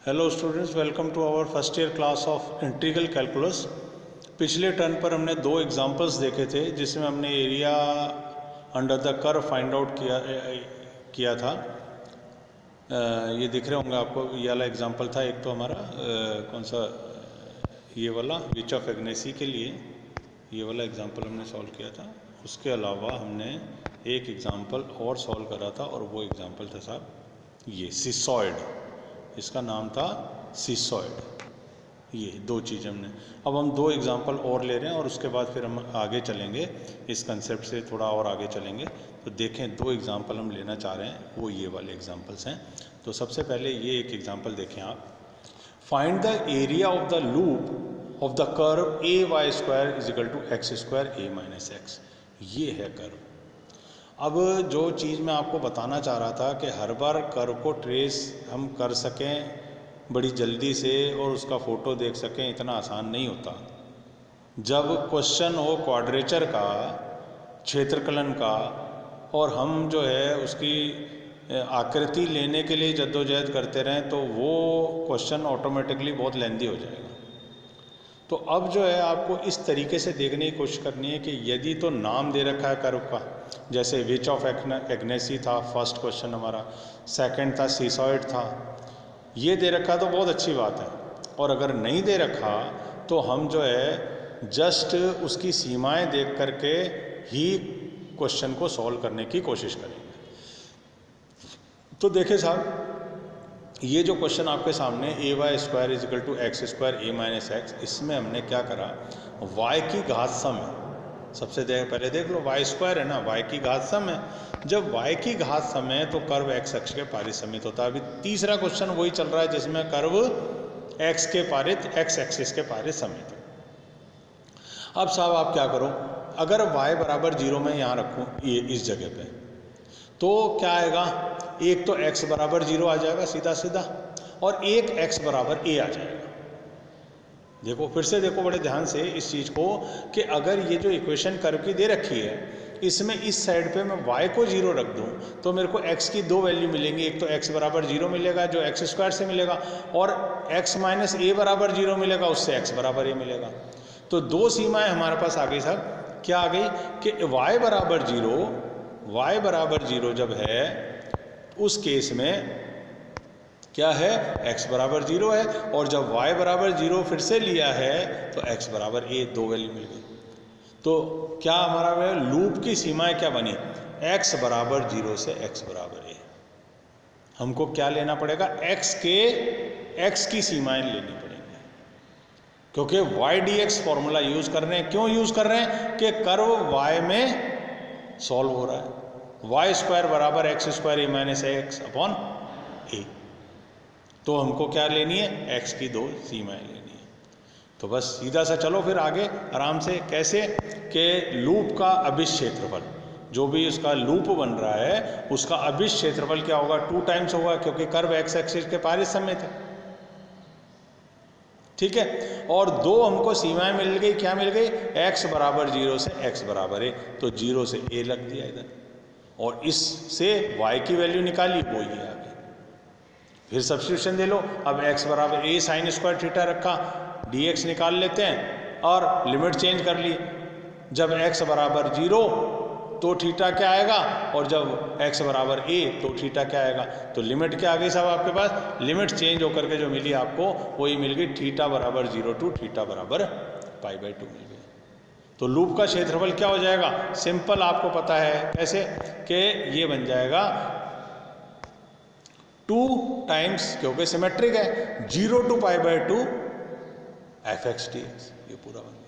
Hello students, welcome to our first year class of integral calculus. पिछले turn पर हमने दो एग्जांपल्स देखे थे जिसमें हमने area under the curve find out किया था। ये दिख रहे होंगे आपको, ये वाला एग्जांपल था। एक तो हमारा कौन सा, ये वाला विच ऑफ एग्नेसी के लिए ये वाला एग्जांपल हमने सॉल्व किया था। उसके अलावा हमने एक एग्जांपल और सॉल्व करा था और वो एग्जांपल था साहब ये सीसॉइड। इसका नाम था सीसॉइड। ये दो चीज़ हमने, अब हम दो एग्जांपल और ले रहे हैं और उसके बाद फिर हम आगे चलेंगे, इस कंसेप्ट से थोड़ा और आगे चलेंगे। तो देखें, दो एग्जांपल हम लेना चाह रहे हैं, वो ये वाले एग्जांपल्स हैं। तो सबसे पहले ये एक एग्जांपल देखें आप। Find the area of the loop of the curve a Y square is equal to x square A minus x. ये है कर्व। अब जो चीज़ मैं आपको बताना चाह रहा था कि हर बार कर्व को ट्रेस हम कर सकें बड़ी जल्दी से और उसका फ़ोटो देख सकें, इतना आसान नहीं होता। जब क्वेश्चन हो क्वाड्रेचर का, क्षेत्रकलन का, और हम जो है उसकी आकृति लेने के लिए जद्दोजहद करते रहें तो वो क्वेश्चन ऑटोमेटिकली बहुत लेंदी हो जाएगा। तो अब जो है आपको इस तरीके से देखने की कोशिश करनी है कि यदि तो नाम दे रखा है कर्व का, जैसे विच ऑफ एग्नेसी था फर्स्ट क्वेश्चन हमारा, सेकंड था सीसॉइड था, ये दे रखा तो बहुत अच्छी बात है। और अगर नहीं दे रखा तो हम जो है जस्ट उसकी सीमाएं देख करके ही क्वेश्चन को सॉल्व करने की कोशिश करेंगे। तो देखिए साहब, ये जो क्वेश्चन आपके सामने A Y square is equal to x square A minus X, इसमें हमने क्या करा, वाई की घात सम है। सबसे पहले देख लो, वाई स्क्वायर है ना, वाई की घात सम है। जब वाई की घात सम है तो कर्व एक्स अक्ष के पारित समित होता है। अभी तीसरा क्वेश्चन वही चल रहा है जिसमें कर्व एक्स के पारित, एक्स एक्सिस के पारित समित है। अब साहब आप क्या करो, अगर वाई बराबर 0 में यहाँ रखूँ ये इस जगह पे, तो क्या आएगा, एक तो x बराबर 0 आ जाएगा सीधा सीधा, और एक x बराबर a आ जाएगा। देखो फिर से देखो बड़े ध्यान से इस चीज़ को कि अगर ये जो इक्वेशन कर्व की दे रखी है, इसमें इस साइड पे मैं y को 0 रख दूं तो मेरे को x की दो वैल्यू मिलेंगी। एक तो x बराबर 0 मिलेगा जो x स्क्वायर से मिलेगा, और x माइनस a बराबर 0 मिलेगा, उससे x बराबर a मिलेगा। तो दो सीमाएँ हमारे पास आ गई साहब। क्या आ गई कि y बराबर 0 जब है उस केस में क्या है, x बराबर 0 है, और जब y बराबर 0 फिर से लिया है तो x बराबर a, दो वैल्यू मिल गई। तो क्या हमारा लूप की सीमाएं क्या बनी, x बराबर 0 से x बराबर a। हमको क्या लेना पड़ेगा, x की सीमाएं लेनी पड़ेंगी, क्योंकि y dx फॉर्मूला यूज कर रहे हैं। क्यों यूज कर रहे हैं कि कर्व y में सॉल्व हो रहा है। वाई स्क्वायर बराबर एक्स स्क्वायर ए माइनस एक्स अपॉन ए। तो हमको क्या लेनी है, एक्स की दो सीमाएं लेनी है। तो बस सीधा सा चलो फिर आगे आराम से। कैसे कि लूप का अभिष्ट क्षेत्रफल, जो भी उसका लूप बन रहा है उसका अभिष्ट क्षेत्रफल क्या होगा, 2 टाइम्स होगा, क्योंकि कर्व एक्स एक्सिस के पारित समित है। ठीक है, और दो हमको सीमाएं मिल गई। क्या मिल गई, x बराबर 0 से x बराबर a, तो 0 से a लग दिया इधर, और इससे y की वैल्यू निकाली, वो ये आ गई। फिर सब्स्टिट्यूशन दे लो। अब x बराबर a साइन स्क्वायर थीटा रखा, dx निकाल लेते हैं और लिमिट चेंज कर ली। जब x बराबर 0 तो थीटा क्या आएगा, और जब x बराबर a तो थीटा क्या आएगा। तो लिमिट क्या आ गई साहब आपके पास, लिमिट चेंज होकर के जो मिली आपको वही मिल गई, थीटा बराबर 0 टू थीटा बराबर π/2 मिल गई। तो लूप का क्षेत्रफल क्या हो जाएगा, सिंपल आपको पता है कैसे, कि ये बन जाएगा 2 टाइम्स, क्योंकि सिमेट्रिक है, 0 टू π/2 fx dx। ये पूरा बन गया।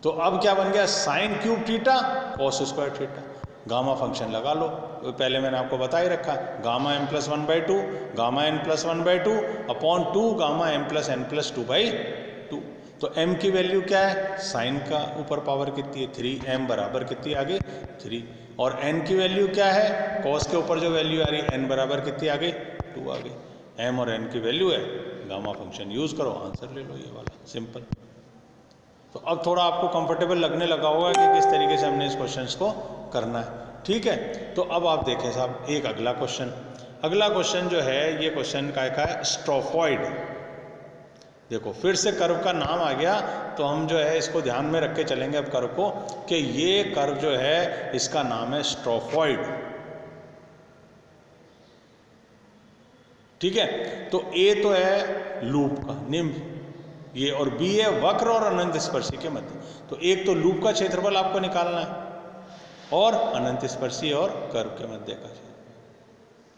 तो अब क्या बन गया, sine cube theta cos square theta. Gamma function लगा लो, तो पहले मैंने आपको बता ही रखा, gamma m plus 1/2 gamma n plus 1/2 upon 2 gamma m plus n plus 2/2। तो m की वैल्यू क्या है, साइन का ऊपर पावर कितनी है, 3, m बराबर कितनी आ गई 3, और n की वैल्यू क्या है, cos के ऊपर जो वैल्यू आ रही है n बराबर कितनी आ गई 2 आ गई। m और n की वैल्यू है, गामा फंक्शन यूज करो, आंसर ले लो, ये वाला सिंपल। तो अब थोड़ा आपको कंफर्टेबल लगने लगा होगा कि किस तरीके से हमने इस क्वेश्चन को करना है। ठीक है, तो अब आप देखें साहब एक अगला क्वेश्चन। अगला क्वेश्चन जो है ये क्वेश्चन का है स्ट्रोफॉइड। देखो फिर से कर्व का नाम आ गया तो हम जो है इसको ध्यान में रख के चलेंगे अब कर्व को, कि ये कर्व जो है इसका नाम है स्ट्रोफॉइड। ठीक है, तो ए तो है लूप का निम्न ये, और बी है वक्र और अनंत स्पर्शी के मध्य। तो एक तो लूप का क्षेत्रफल आपको निकालना है और अनंत स्पर्शी और कर्व के मध्य का क्षेत्रफल,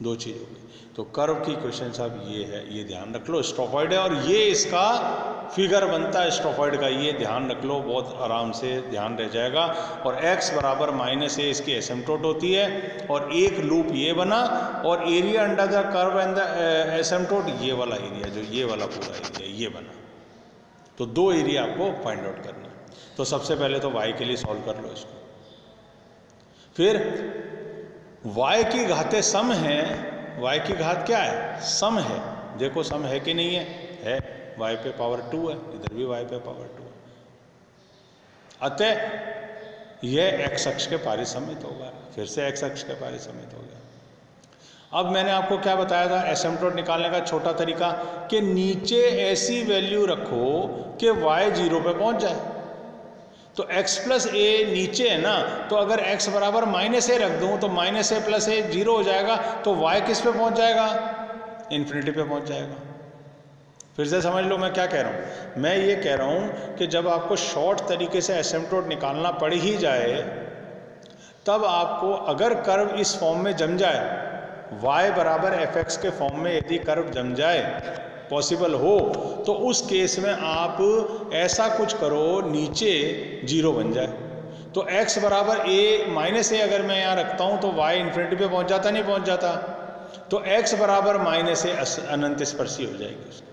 दो चीज हो गई। तो कर्व की क्वेश्चन साहब ये है, ये ध्यान रख लो स्ट्रोफॉइड है, और ये इसका फिगर बनता है स्ट्रोफॉइड का, ये ध्यान रख लो, बहुत आराम से ध्यान रह जाएगा। और x बराबर माइनस ए इसकी एसिम्पटोट होती है, और एक लूप ये बना, और area under the curve and the asymptote ये वाला एरिया, जो ये वाला पूरा एरिया ये बना। तो दो एरिया आपको फाइंड आउट करना है। तो सबसे पहले तो y के लिए सॉल्व कर लो इसको, फिर y की घातें सम है, y की घात क्या है सम है, देखो सम है कि नहीं है y पे पावर 2 है, इधर भी y पे पावर 2 है, अतः यह x अक्ष के पारिसमित होगा। फिर से x अक्ष के पारिसमित हो गया। अब मैंने आपको क्या बताया था एसिम्पटोट निकालने का छोटा तरीका, कि नीचे ऐसी वैल्यू रखो कि y 0 पे पहुंच जाए। तो x प्लस ए नीचे है ना, तो अगर x बराबर माइनस ए रख दूं तो माइनस ए प्लस ए 0 हो जाएगा, तो y किस पे पहुंच जाएगा इन्फिनिटी पे पहुंच जाएगा। फिर से समझ लो मैं क्या कह रहा हूं, मैं ये कह रहा हूं कि जब आपको शॉर्ट तरीके से एसिम्पटोट निकालना पड़ ही जाए, तब आपको अगर कर्व इस फॉर्म में जम जाए, y बराबर एफ एक्स के फॉर्म में यदि कर्व जम जाए पॉसिबल हो, तो उस केस में आप ऐसा कुछ करो नीचे 0 बन जाए। तो x बराबर a माइनस ए अगर मैं यहाँ रखता हूँ तो y इन्फिनिटी पे पहुँच जाता नहीं पहुँच जाता, तो x बराबर माइनस ए अनंत स्पर्शी हो जाएगी उसकी,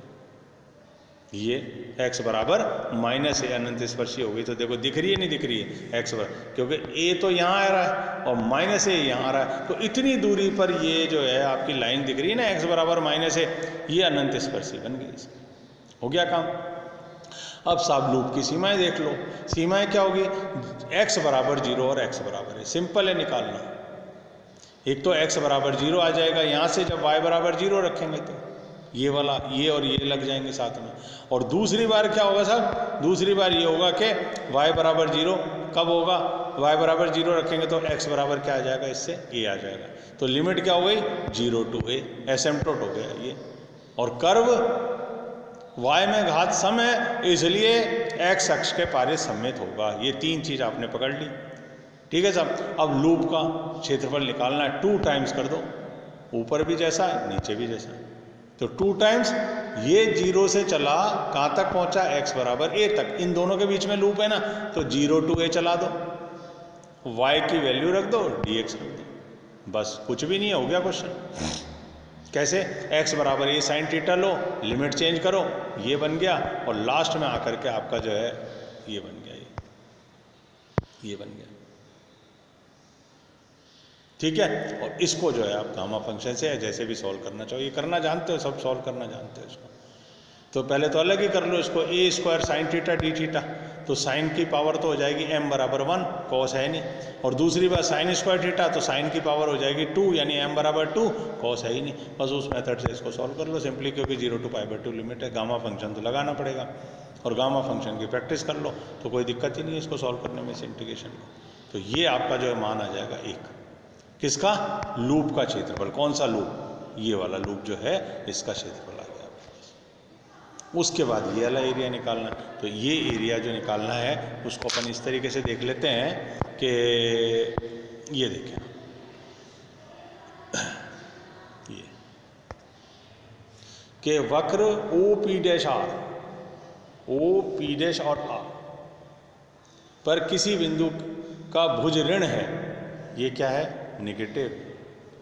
ये x बराबर माइनस ए अनंत स्पर्शी हो गई। तो देखो दिख रही है नहीं दिख रही है x बराबर, क्योंकि a तो यहाँ आ रहा है और माइनस ए यहाँ आ रहा है, तो इतनी दूरी पर ये जो है आपकी लाइन दिख रही है ना x बराबर माइनस ए, ये अनंत स्पर्शी बन गई। हो गया काम। अब साब लूप की सीमाएं देख लो, सीमाएं क्या होगी x बराबर 0 और x बराबर है, सिंपल है निकालना। एक तो x बराबर 0 आ जाएगा, यहाँ से जब y बराबर 0 रखेंगे तो ये वाला ये और ये लग जाएंगे साथ में। और दूसरी बार क्या होगा साहब, दूसरी बार ये होगा कि y बराबर 0 कब होगा, y बराबर 0 रखेंगे तो x बराबर क्या आ जाएगा, इससे a आ जाएगा। तो लिमिट क्या हो गई 0 to a, एसिम्पटोट हो गया ये। और कर्व y में घात सम है, इसलिए x अक्ष के पारिसमित होगा। ये तीन चीज आपने पकड़ ली। ठीक है साहब, अब लूप का क्षेत्रफल निकालना है, 2 टाइम्स कर दो, ऊपर भी जैसा है नीचे भी जैसा है। तो 2 टाइम्स ये 0 से चला कहाँ तक पहुंचा x बराबर a तक, इन दोनों के बीच में लूप है ना, तो 0 to a चला दो, y की वैल्यू रख दो, dx रख दो, बस कुछ भी नहीं है, हो गया क्वेश्चन। कैसे, x बराबर a sine theta low, limit change करो, ये बन गया, और लास्ट में आकर के आपका जो है ये बन गया, ये बन गया। ठीक है, और इसको जो है आप गामा फंक्शन से जैसे भी सॉल्व करना चाहो, ये करना जानते हो, सब सॉल्व करना जानते हो इसको। तो पहले तो अलग ही कर लो इसको, A square sine theta D theta, तो साइन की पावर तो हो जाएगी m बराबर 1, कॉस है नहीं, और दूसरी बार साइन स्क्वायर थीटा, तो साइन की पावर हो जाएगी 2, यानी m बराबर 2, कॉस है ही नहीं। बस उस मेथड से इसको सॉल्व कर लो सिंपली, क्योंकि 0 to π/2 लिमिट है, गामा फंक्शन तो लगाना पड़ेगा, और गामा फंक्शन की प्रैक्टिस कर लो तो कोई दिक्कत ही नहीं है इसको सॉल्व करने में, इस इंटीग्रेशन को। तो ये आपका जो है मान आ जाएगा 1, किसका, लूप का क्षेत्रफल। कौन सा लूप, ये वाला लूप जो है इसका क्षेत्रफल आ गया। उसके बाद ये वाला एरिया निकालना, तो ये एरिया जो निकालना है उसको अपन इस तरीके से देख लेते हैं कि ये देखें, ये कि वक्र OP' और R पर किसी बिंदु का भुज ऋण है, ये क्या है, नेगेटिव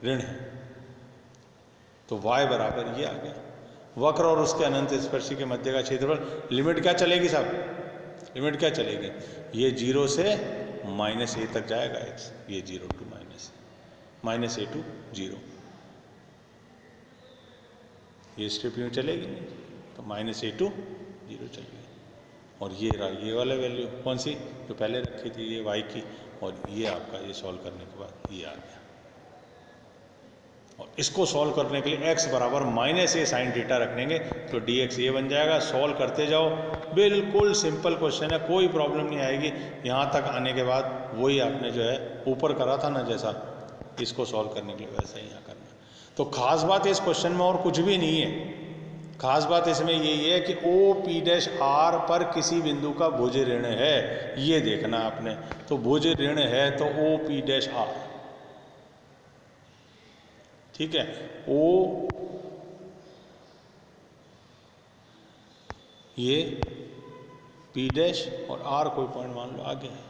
ऋण है, तो y बराबर ये आ गया। वक्र और उसके अनंत स्पर्शी के मध्य का क्षेत्रफल, लिमिट क्या चलेगी साहब, लिमिट क्या चलेगी, ये 0 से -a तक जाएगा x, ये 0 to -a to 0, ये स्टेप यूँ चलेगी नहीं, तो -a to 0 चलेगी। और ये रहा ये वाला वैल्यू, कौन सी जो पहले रखी थी, ये y की, और ये आपका ये सॉल्व करने के बाद ये आ गया। और इसको सॉल्व करने के लिए x बराबर -a sin थीटा रखेंगे तो dx ये बन जाएगा। सॉल्व करते जाओ, बिल्कुल सिंपल क्वेश्चन है, कोई प्रॉब्लम नहीं आएगी। यहाँ तक आने के बाद वही आपने जो है ऊपर करा था ना, जैसा इसको सॉल्व करने के लिए वैसा ही यहाँ करना। तो खास बात इस क्वेश्चन में और कुछ भी नहीं है, खास बात इसमें यही है कि OP' पर किसी बिंदु का भुज ऋण है, ये देखना आपने। तो भुज ऋण है तो OP', ठीक है। O ये P' और R कोई पॉइंट मान लो आगे है,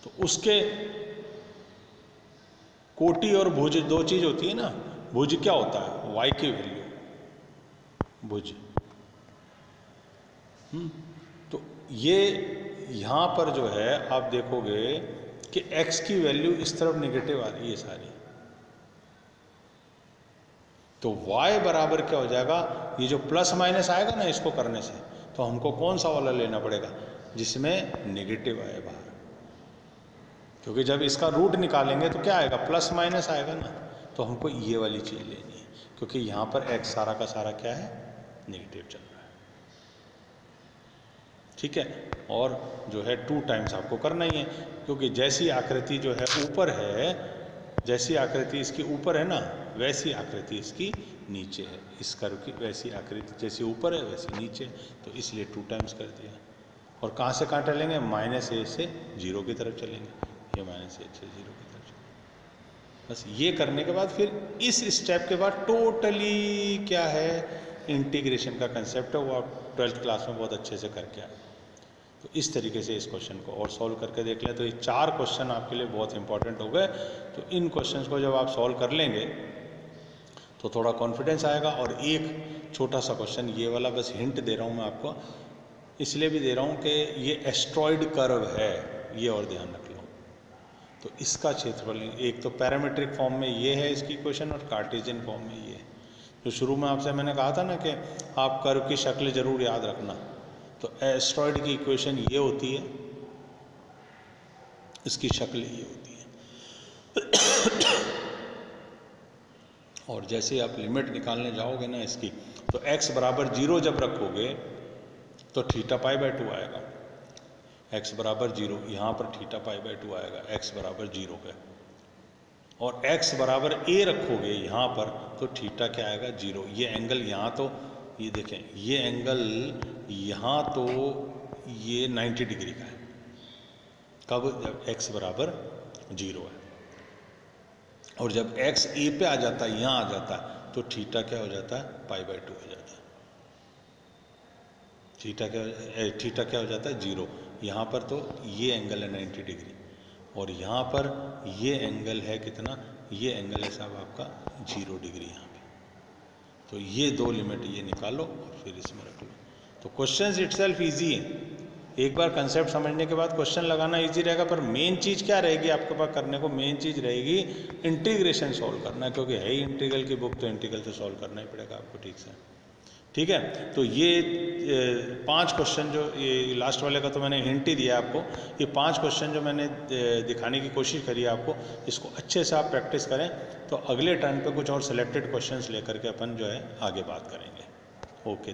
तो उसके कोटि और भुज दो चीज होती है ना। भुज क्या होता है, y की वैल्यू भुज। तो ये यहां पर जो है आप देखोगे कि x की वैल्यू इस तरफ नेगेटिव आ रही है सारी, तो y बराबर क्या हो जाएगा, ये जो प्लस माइनस आएगा ना इसको करने से, तो हमको कौन सा वाला लेना पड़ेगा जिसमें नेगेटिव आए बाहर, क्योंकि जब इसका रूट निकालेंगे तो क्या आएगा, प्लस माइनस आएगा ना। तो हमको ये वाली चीज लेनी है, क्योंकि यहां पर x सारा का सारा क्या है, नेगेटिव चल रहा है, ठीक है। और जो है 2 टाइम्स आपको करना ही है, क्योंकि जैसी आकृति जो है ऊपर है, जैसी आकृति इसकी ऊपर है ना, वैसी आकृति इसकी नीचे है। इस कर्व की वैसी आकृति जैसी ऊपर है वैसी नीचे, तो इसलिए 2 टाइम्स कर दिया। और कहाँ से कहाँ चलेंगे, -a से 0 की तरफ चलेंगे, ये -a से 0 की तरफ चलेंगे। बस ये करने के बाद फिर इस स्टेप के बाद टोटली क्या है, इंटीग्रेशन का कंसेप्ट है, वो आप 12th क्लास में बहुत अच्छे से करके आए। तो इस तरीके से इस क्वेश्चन को और सॉल्व करके देख लें। तो ये 4 क्वेश्चन आपके लिए बहुत इंपॉर्टेंट हो गए। तो इन क्वेश्चंस को जब आप सॉल्व कर लेंगे तो थोड़ा कॉन्फिडेंस आएगा। और एक छोटा सा क्वेश्चन ये वाला, बस हिंट दे रहा हूँ मैं आपको, इसलिए भी दे रहा हूँ कि ये एस्ट्रॉयड कर्व है, ये और ध्यान रख लो। तो इसका क्षेत्रफल एक तो पैरामीट्रिक फॉर्म में ये है इसकी इक्वेशन, और कार्टेशियन फॉर्म में ये है। तो शुरू में आपसे मैंने कहा था ना कि आप कर्व की शक्ल जरूर याद रखना। तो एस्ट्रॉयड की इक्वेशन ये होती है, इसकी शक्ल ये होती है। और जैसे आप लिमिट निकालने जाओगे ना इसकी, तो x बराबर 0 जब रखोगे तो θ π/2 आएगा। x बराबर 0, यहाँ पर θ π/2 आएगा x बराबर 0 पे। और x बराबर a रखोगे यहाँ पर तो थीटा क्या आएगा, 0। ये एंगल यहाँ, तो ये देखें, ये एंगल यहाँ तो ये 90 डिग्री का है। कब, जब x बराबर 0 है। और जब x a पे आ जाता है, यहाँ आ जाता है, तो थीटा क्या हो जाता है, π/2 हो जाता है। थीटा क्या हो जाता है, 0। यहाँ पर तो ये एंगल है 90 डिग्री, और यहाँ पर ये एंगल है कितना, ये एंगल है साहब आपका 0 डिग्री यहाँ पे। तो ये 2 लिमिट ये निकालो और फिर इसमें रख लो। तो क्वेश्चन इटसेल्फ ईजी है, एक बार कंसेप्ट समझने के बाद क्वेश्चन लगाना इजी रहेगा। पर मेन चीज़ क्या रहेगी आपके पास करने को, मेन चीज़ रहेगी इंटीग्रेशन सॉल्व करना, क्योंकि है ही इंटीग्रल की बुक, तो इंटीग्रल तो सॉल्व करना ही पड़ेगा आपको, ठीक से, ठीक है। तो ये 5 क्वेश्चन जो, ये लास्ट वाले का तो मैंने हिंट ही दिया आपको, ये 5 क्वेश्चन जो मैंने दिखाने की कोशिश करी है आपको, इसको अच्छे से आप प्रैक्टिस करें, तो अगले टर्न पे कुछ और सिलेक्टेड क्वेश्चंस लेकर के अपन जो है आगे बात करेंगे। ओके।